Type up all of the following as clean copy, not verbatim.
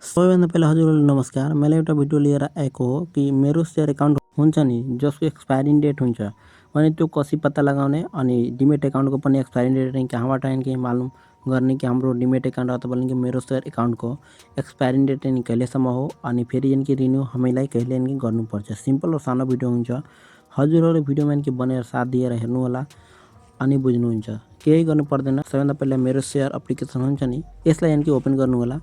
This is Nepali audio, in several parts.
सबैभन्दा पहिला हजुरहरूलाई नमस्कार। मैले एउटा भिडियो लिएर आएको हो कि मेरो सेयर एकाउन्ट हुन्छ नि जसको एक्सपायरिङ डेट हुन्छ अनि त्यो कसरी पत्ता लगाउने अनि डिमेट एकाउन्टको पनि एक्सपायरिङ डेट नि कहाँबाट कि मालुम गर्ने कि हाम्रो डिमेट एकाउन्ट अथवा कि मेरो सेयर एकाउन्टको एक्सपायरिङ डेट नि कहिलेसम्म हो अनि फेरि कि रिन्यू हामीलाई कहिले नि गर्नुपर्छ। सिम्पल र सानो भिडियो हुन्छ। हजुरहरू भिडियोमा कि बनेर साथ दिएर हेर्नु होला अनि बुझ्नुहुन्छ। केही गर्नु पर्दैन। सबैभन्दा पहिला मेरो सेयर एप्लिकेसन हुन्छ नि यसलाई यानी कि ओपन गर्नु होला।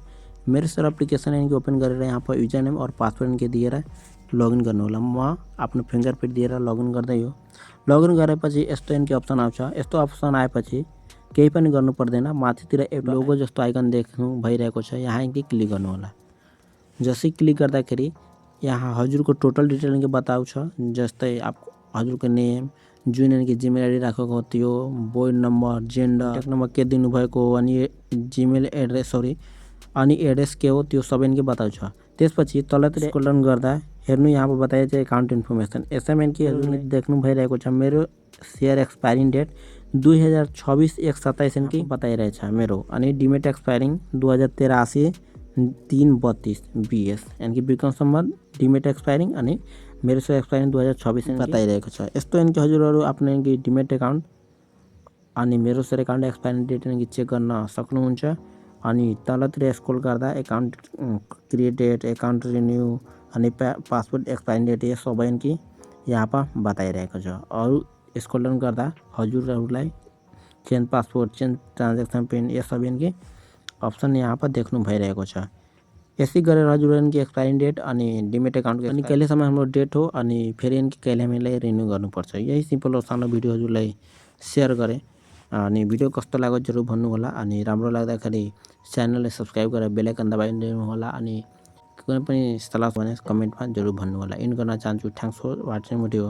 मेरो सेयर एप्लिकेसन यानी कि ओपन गरेर यहाँ पर यूजर नेम और पासवर्ड के दिएर लगइन गर्नु होला। म आफ्नो फिंगरप्रिंट दिएर लगइन गर्दै हो। लगइन गरेपछि यस्तो यानी कि अप्सन आउँछ। यस्तो अप्सन आएपछि केही पनि गर्नु पर्दैन। माथितिर एउटा लोगो जस्तो आइकन देख्नु भइरहेको छ। यहाँ कि क्लिक गर्नु होला। जसै क्लिक गर्दाखेरि यहाँ हजुरको टोटल डिटेल के बताउँछ। जस्तै हजुरको नेम जुन यानी कि जीमेल आईडी राखेको हो त्यो, board number, gender, contact number के दिनुभएको हो अनि जीमेल एड्रेस अनि एड्रेस के हो त्यो सबै के बताउँछ। त्यसपछि तलतिर स्क्रोल डाउन गर्दा हेर्नु यहाँ पर बताइएको छ एकाउन्ट इन्फर्मेसन। यसमा कि हजुरले देख्नु भइरहेको छ मेरो सेयर एक्सपायरिङ डेट 2026 1/27 कि बताइरहेछ मेरो अनि डिमेट एक्सपायरिङ 2083 3/32 BS यानी कि बिक्रम सम्बन्ध डिमेट एक्सपायरिङ अनि मेरो सेयर एक्सपायरिङ 2026 बताइरहेको छ। यस्तो यानी कि हजुरहरू आफ्नो यानी कि डिमेट एकाउन्ट अनि मेरो सेयर एकाउन्ट एक्सपायरिङ डेट यानी कि चेक गर्न सक्नुहुन्छ। अनि तलतिर स्क्रोल गर्दा एकाउन्ट क्रिएटेड, एकाउन्ट रिन्यू अनि पासवर्ड एक्सपायरिङ डेट यो सबै कि यहाँ पर बताइरहेको छ। अरू स्क्रोल डाउन गर्दा हजुरहरूलाई change password, change transaction pin यो सबै कि अप्सन यहाँ पर देख्नु भइरहेको छ। यसै गरेर हजुरहरू कि एक्सपायरिङ डेट अनि डिमेट एकाउन्टको अनि कहिलेसम्म हाम्रो डेट हो अनि फेरि कि कहिले हामीलाई रिन्यू गर्नुपर्छ। यही सिम्पल र सानो भिडियो हजुरलाई सेयर गरेँ। अनि भिडियो कस्तो लाग्यो जरुर भन्नु होला अनि राम्रो लाग्दाखेरि च्यानललाई सब्स्क्राइब गरेर बेल आइकन दबाइदिनु होला अनि कुनै पनि सल्लाह भने कमेन्टमा जरुर भन्नु होला। इन गर्न चाहन्छु। Thanks for watching video.